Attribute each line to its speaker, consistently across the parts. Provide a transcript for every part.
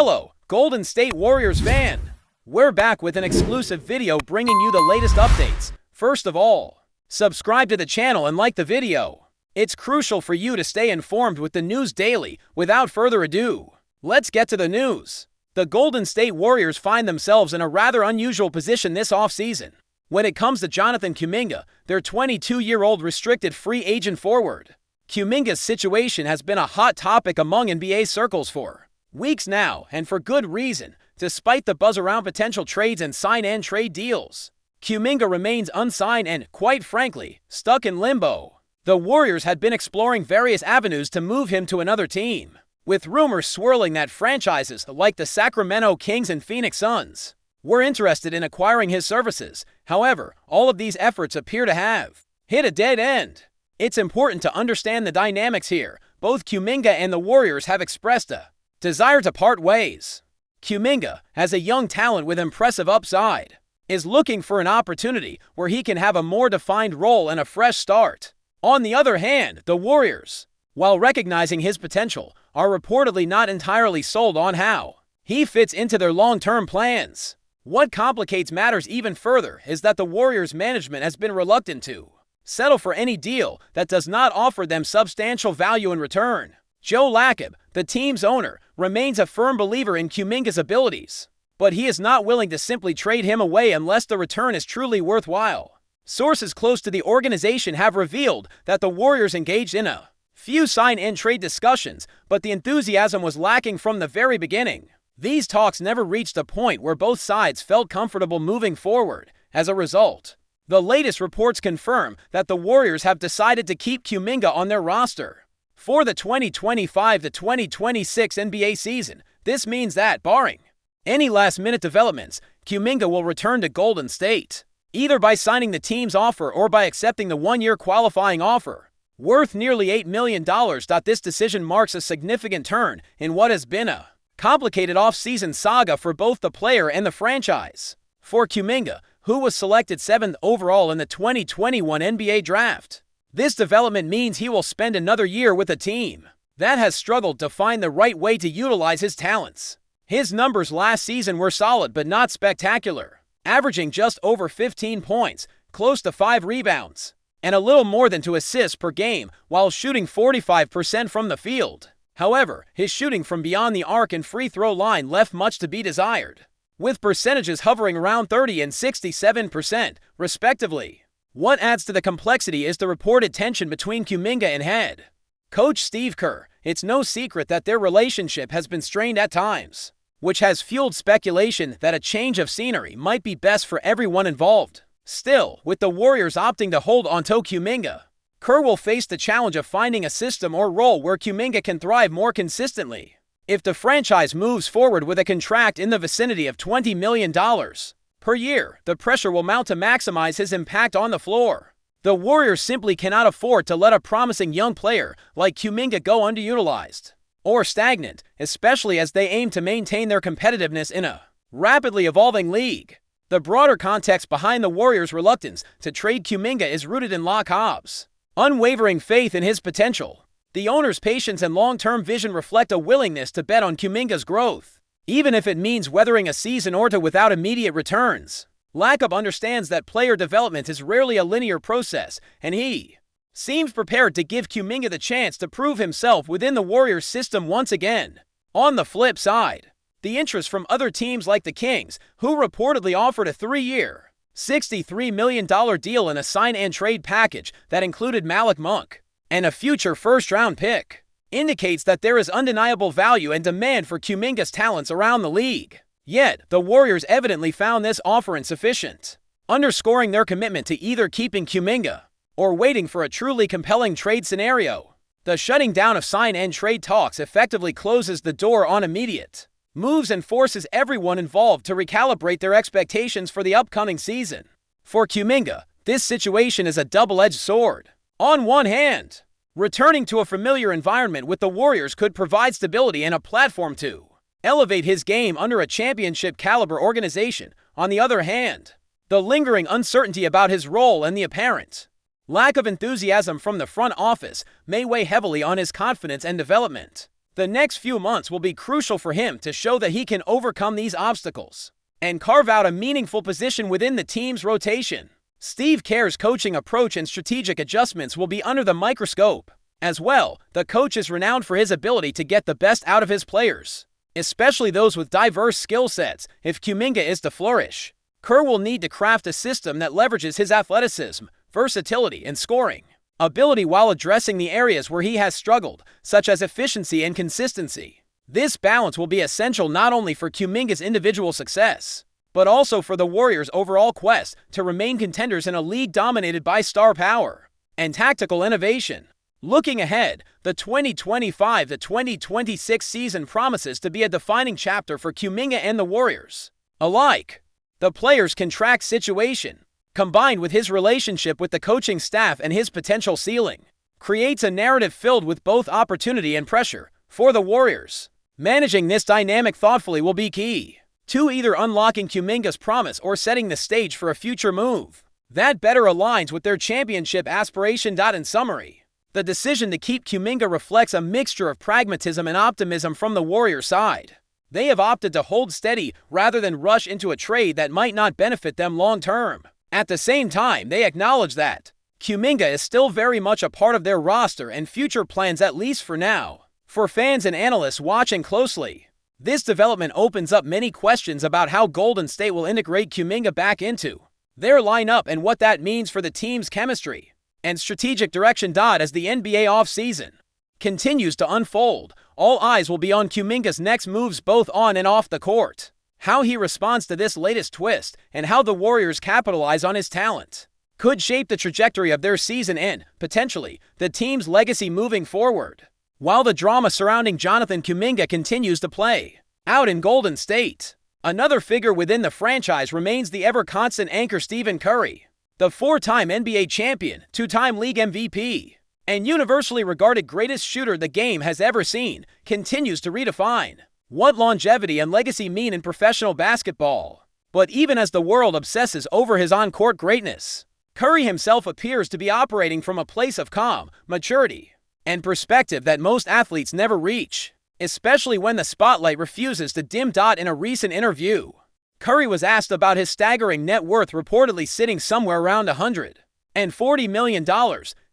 Speaker 1: Hello, Golden State Warriors fan! We're back with an exclusive video bringing you the latest updates. First of all, subscribe to the channel and like the video. It's crucial for you to stay informed with the news daily. Without further ado, let's get to the news. The Golden State Warriors find themselves in a rather unusual position this offseason. When it comes to Jonathan Kuminga, their 22-year-old restricted free agent forward. Kuminga's situation has been a hot topic among NBA circles for weeks now, and for good reason. Despite the buzz around potential trades and sign-and-trade deals, Kuminga remains unsigned and, quite frankly, stuck in limbo. The Warriors had been exploring various avenues to move him to another team, with rumors swirling that franchises like the Sacramento Kings and Phoenix Suns were interested in acquiring his services. However, all of these efforts appear to have hit a dead end. It's important to understand the dynamics here. Both Kuminga and the Warriors have expressed a desire to part ways. Kuminga, as a young talent with impressive upside, is looking for an opportunity where he can have a more defined role and a fresh start. On the other hand, the Warriors, while recognizing his potential, are reportedly not entirely sold on how he fits into their long-term plans. What complicates matters even further is that the Warriors' management has been reluctant to settle for any deal that does not offer them substantial value in return. Joe Lacob, the team's owner, remains a firm believer in Kuminga's abilities, but he is not willing to simply trade him away unless the return is truly worthwhile. Sources close to the organization have revealed that the Warriors engaged in a few sign-and-trade discussions, but the enthusiasm was lacking from the very beginning. These talks never reached a point where both sides felt comfortable moving forward. As a result, the latest reports confirm that the Warriors have decided to keep Kuminga on their roster for the 2025-2026 NBA season. This means that, barring any last-minute developments, Kuminga will return to Golden State, either by signing the team's offer or by accepting the one-year qualifying offer, worth nearly $8 million. This decision marks a significant turn in what has been a complicated off-season saga for both the player and the franchise. For Kuminga, who was selected 7th overall in the 2021 NBA draft, this development means he will spend another year with a team that has struggled to find the right way to utilize his talents. His numbers last season were solid but not spectacular, averaging just over 15 points, close to 5 rebounds, and a little more than 2 assists per game while shooting 45% from the field. However, his shooting from beyond the arc and free throw line left much to be desired, with percentages hovering around 30% and 67%, respectively. What adds to the complexity is the reported tension between Kuminga and head coach Steve Kerr. It's no secret that their relationship has been strained at times, which has fueled speculation that a change of scenery might be best for everyone involved. Still, with the Warriors opting to hold onto Kuminga, Kerr will face the challenge of finding a system or role where Kuminga can thrive more consistently. If the franchise moves forward with a contract in the vicinity of $20 million per year, the pressure will mount to maximize his impact on the floor. The Warriors simply cannot afford to let a promising young player like Kuminga go underutilized or stagnant, especially as they aim to maintain their competitiveness in a rapidly evolving league. The broader context behind the Warriors' reluctance to trade Kuminga is rooted in Lacob's unwavering faith in his potential. The owner's patience and long-term vision reflect a willingness to bet on Kuminga's growth, even if it means weathering a season or two without immediate returns. Lacob understands that player development is rarely a linear process, and he seems prepared to give Kuminga the chance to prove himself within the Warriors system once again. On the flip side, the interest from other teams like the Kings, who reportedly offered a 3-year, $63 million deal in a sign-and-trade package that included Malik Monk and a future first-round pick, indicates that there is undeniable value and demand for Kuminga's talents around the league. Yet, the Warriors evidently found this offer insufficient, underscoring their commitment to either keeping Kuminga or waiting for a truly compelling trade scenario. The shutting down of sign-and-trade talks effectively closes the door on immediate moves and forces everyone involved to recalibrate their expectations for the upcoming season. For Kuminga, this situation is a double-edged sword. On one hand, returning to a familiar environment with the Warriors could provide stability and a platform to elevate his game under a championship-caliber organization. On the other hand, the lingering uncertainty about his role and the apparent lack of enthusiasm from the front office may weigh heavily on his confidence and development. The next few months will be crucial for him to show that he can overcome these obstacles and carve out a meaningful position within the team's rotation. Steve Kerr's coaching approach and strategic adjustments will be under the microscope. As well, the coach is renowned for his ability to get the best out of his players, especially those with diverse skill sets. If Kuminga is to flourish, Kerr will need to craft a system that leverages his athleticism, versatility, and scoring ability while addressing the areas where he has struggled, such as efficiency and consistency. This balance will be essential not only for Kuminga's individual success, but also for the Warriors' overall quest to remain contenders in a league dominated by star power and tactical innovation. Looking ahead, the 2025-2026 season promises to be a defining chapter for Kuminga and the Warriors alike. The player's contract situation, combined with his relationship with the coaching staff and his potential ceiling, creates a narrative filled with both opportunity and pressure for the Warriors. Managing this dynamic thoughtfully will be key to either unlocking Kuminga's promise or setting the stage for a future move that better aligns with their championship aspiration. In summary, the decision to keep Kuminga reflects a mixture of pragmatism and optimism from the Warriors' side. They have opted to hold steady rather than rush into a trade that might not benefit them long term. At the same time, they acknowledge that Kuminga is still very much a part of their roster and future plans, at least for now. For fans and analysts watching closely, this development opens up many questions about how Golden State will integrate Kuminga back into their lineup and what that means for the team's chemistry and strategic direction. As the NBA offseason continues to unfold, all eyes will be on Kuminga's next moves both on and off the court. How he responds to this latest twist and how the Warriors capitalize on his talent could shape the trajectory of their season and, potentially, the team's legacy moving forward. While the drama surrounding Jonathan Kuminga continues to play out in Golden State, another figure within the franchise remains the ever-constant anchor Stephen Curry. The four-time NBA champion, two-time league MVP, and universally regarded greatest shooter the game has ever seen, continues to redefine what longevity and legacy mean in professional basketball. But even as the world obsesses over his on-court greatness, Curry himself appears to be operating from a place of calm, maturity, and perspective that most athletes never reach, especially when the spotlight refuses to dim. In a recent interview, Curry was asked about his staggering net worth, reportedly sitting somewhere around $140 million.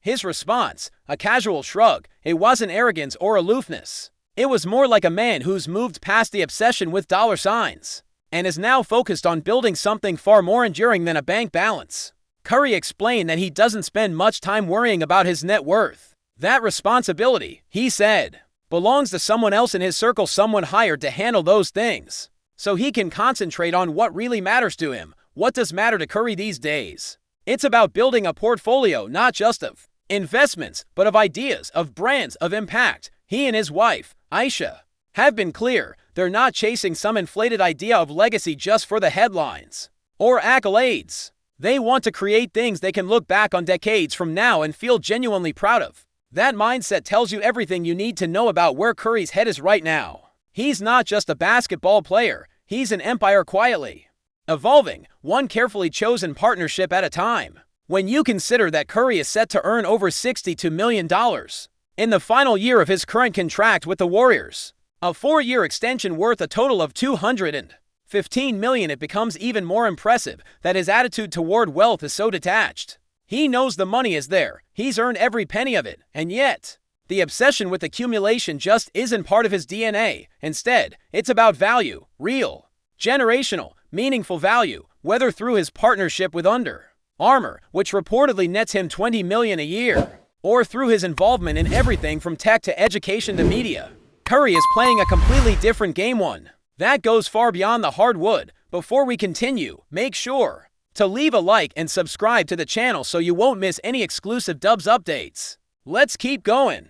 Speaker 1: His response, a casual shrug. It wasn't arrogance or aloofness. It was more like a man who's moved past the obsession with dollar signs and is now focused on building something far more enduring than a bank balance. Curry explained that he doesn't spend much time worrying about his net worth. That responsibility, he said, belongs to someone else in his circle, someone hired to handle those things, so he can concentrate on what really matters to him. What does matter to Curry these days? It's about building a portfolio not just of investments, but of ideas, of brands, of impact. He and his wife, Aisha, have been clear. They're not chasing some inflated idea of legacy just for the headlines or accolades. They want to create things they can look back on decades from now and feel genuinely proud of. That mindset tells you everything you need to know about where Curry's head is right now. He's not just a basketball player, he's an empire quietly evolving, one carefully chosen partnership at a time. When you consider that Curry is set to earn over $62 million in the final year of his current contract with the Warriors, a 4-year extension worth a total of $215 million, it becomes even more impressive that his attitude toward wealth is so detached. He knows the money is there, he's earned every penny of it, and yet, the obsession with accumulation just isn't part of his DNA. Instead, it's about value, real, generational, meaningful value, whether through his partnership with Under Armour, which reportedly nets him $20 million a year, or through his involvement in everything from tech to education to media. Curry is playing a completely different game, one that goes far beyond the hardwood. Before we continue, make sure to leave a like and subscribe to the channel so you won't miss any exclusive Dubs updates. Let's keep going.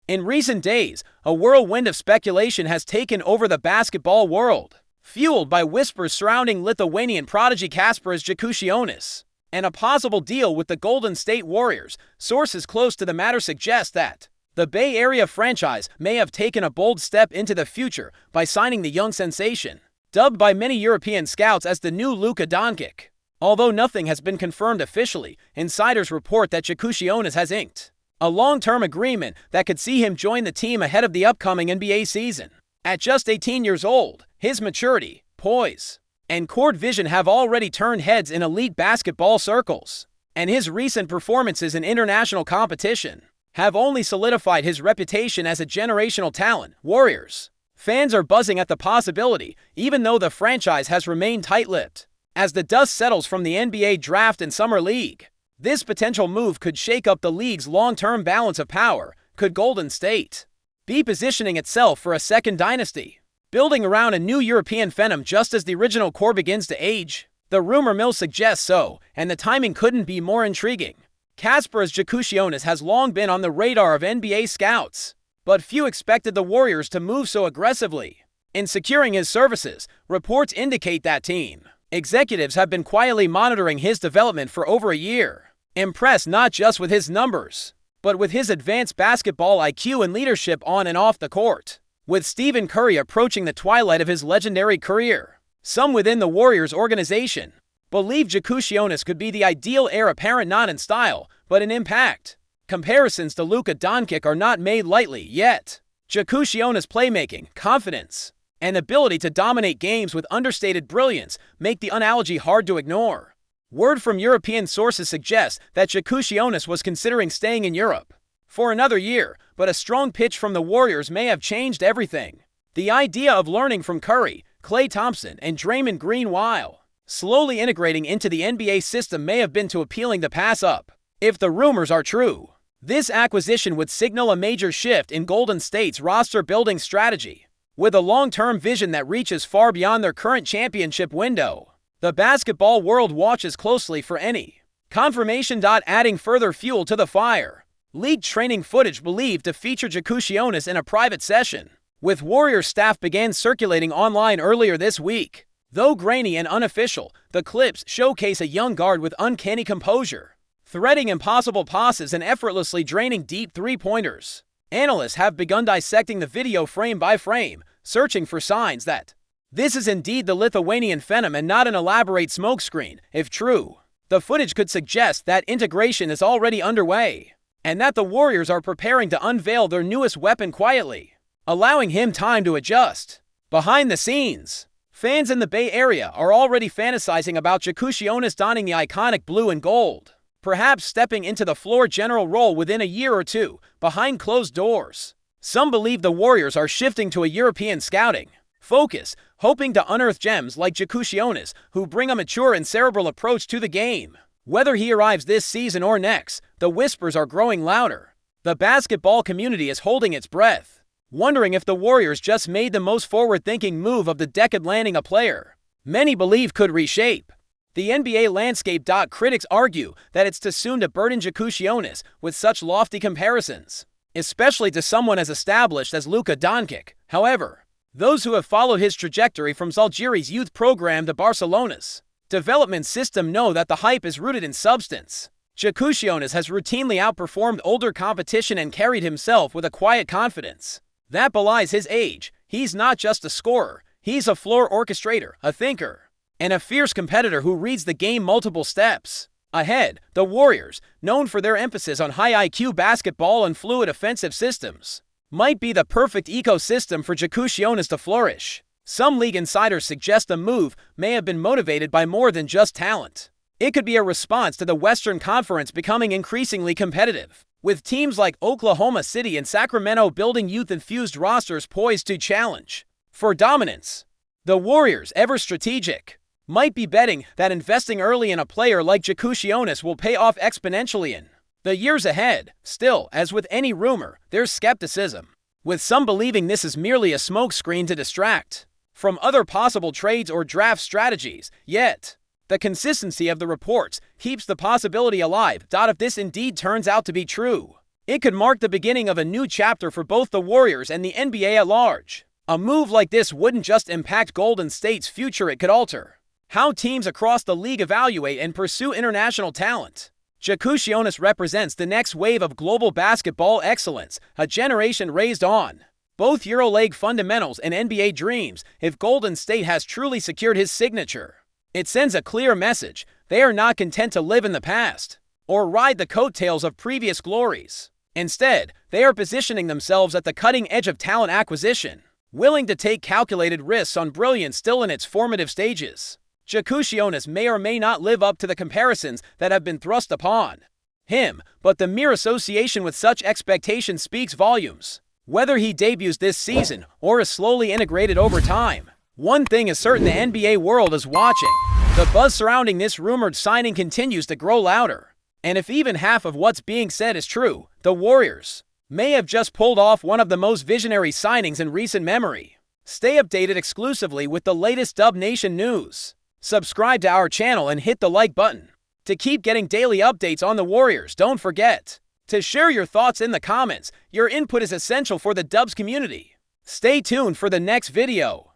Speaker 1: In recent days, a whirlwind of speculation has taken over the basketball world, fueled by whispers surrounding Lithuanian prodigy KASPARAS JAKUCIONIS and a possible deal with the Golden State Warriors. Sources close to the matter suggest that the Bay Area franchise may have taken a bold step into the future by signing the young sensation, dubbed by many European scouts as the new Luka Doncic. Although nothing has been confirmed officially, insiders report that JAKUCIONIS has inked a long-term agreement that could see him join the team ahead of the upcoming NBA season. At just 18 years old, his maturity, poise, and court vision have already turned heads in elite basketball circles, and his recent performances in international competition have only solidified his reputation as a generational talent. Warriors fans are buzzing at the possibility, even though the franchise has remained tight-lipped. As the dust settles from the NBA draft and summer league, this potential move could shake up the league's long-term balance of power. Could Golden State be positioning itself for a second dynasty, building around a new European phenom just as the original core begins to age? The rumor mill suggests so, and the timing couldn't be more intriguing. KASPARAS JAKUCIONIS has long been on the radar of NBA scouts, but few expected the Warriors to move so aggressively in securing his services. Reports indicate that team executives have been quietly monitoring his development for over a year, impressed not just with his numbers, but with his advanced basketball IQ and leadership on and off the court. With Stephen Curry approaching the twilight of his legendary career, some within the Warriors organization believe JAKUCIONIS could be the ideal heir apparent, not in style, but in impact. Comparisons to DONČIČ are not made lightly, yet JAKUCIONIS' playmaking, confidence, and ability to dominate games with understated brilliance make the analogy hard to ignore. Word from European sources suggests that JAKUCIONIS was considering staying in Europe for another year, but a strong pitch from the Warriors may have changed everything. The idea of learning from Curry, Klay Thompson, and Draymond Green while slowly integrating into the NBA system may have been too appealing to pass up. If the rumors are true, this acquisition would signal a major shift in Golden State's roster-building strategy, with a long-term vision that reaches far beyond their current championship window. The basketball world watches closely for any confirmation. Adding further fuel to the fire, leaked training footage believed to feature JAKUCIONIS in a private session with Warriors staff began circulating online earlier this week. Though grainy and unofficial, the clips showcase a young guard with uncanny composure, threading impossible passes and effortlessly draining deep three-pointers. Analysts have begun dissecting the video frame by frame, searching for signs that this is indeed the Lithuanian phenom and not an elaborate smokescreen. If true, the footage could suggest that integration is already underway, and that the Warriors are preparing to unveil their newest weapon quietly, allowing him time to adjust. Behind the scenes, fans in the Bay Area are already fantasizing about JAKUCIONIS donning the iconic blue and gold, perhaps stepping into the floor general role within a year or two. Behind closed doors, some believe the Warriors are shifting to a European scouting focus, hoping to unearth gems like JAKUCIONIS who bring a mature and cerebral approach to the game. Whether he arrives this season or next, the whispers are growing louder. The basketball community is holding its breath, wondering if the Warriors just made the most forward-thinking move of the decade, landing a player many believe could reshape the NBA landscape. Critics argue that it's too soon to burden JAKUCIONIS with such lofty comparisons, especially to someone as established as DONČIČ. However, those who have followed his trajectory from Zalgiris youth program to Barcelona's development system know that the hype is rooted in substance. JAKUCIONIS has routinely outperformed older competition and carried himself with a quiet confidence that belies his age. He's not just a scorer, he's a floor orchestrator, a thinker, and a fierce competitor who reads the game multiple steps ahead. The Warriors, known for their emphasis on high IQ basketball and fluid offensive systems, might be the perfect ecosystem for JAKUCIONIS to flourish. Some league insiders suggest the move may have been motivated by more than just talent. It could be a response to the Western Conference becoming increasingly competitive, with teams like Oklahoma City and Sacramento building youth-infused rosters poised to challenge for dominance. The Warriors, ever strategic, might be betting that investing early in a player like JAKUCIONIS will pay off exponentially in the years ahead. Still, as with any rumor, there's skepticism, with some believing this is merely a smokescreen to distract from other possible trades or draft strategies. Yet, the consistency of the reports keeps the possibility alive. If this indeed turns out to be true, it could mark the beginning of a new chapter for both the Warriors and the NBA at large. A move like this wouldn't just impact Golden State's future, it could alter how teams across the league evaluate and pursue international talent. JAKUCIONIS represents the next wave of global basketball excellence, a generation raised on both EuroLeague fundamentals and NBA dreams. If Golden State has truly secured his signature, it sends a clear message. They are not content to live in the past or ride the coattails of previous glories. Instead, they are positioning themselves at the cutting edge of talent acquisition, willing to take calculated risks on brilliance still in its formative stages. JAKUCIONIS may or may not live up to the comparisons that have been thrust upon him, but the mere association with such expectations speaks volumes. Whether he debuts this season or is slowly integrated over time, one thing is certain: the NBA world is watching. The buzz surrounding this rumored signing continues to grow louder. And if even half of what's being said is true, the Warriors may have just pulled off one of the most visionary signings in recent memory. Stay updated exclusively with the latest Dub Nation news. Subscribe to our channel and hit the like button. To keep getting daily updates on the Warriors, don't forget to share your thoughts in the comments. Your input is essential for the Dubs community. Stay tuned for the next video.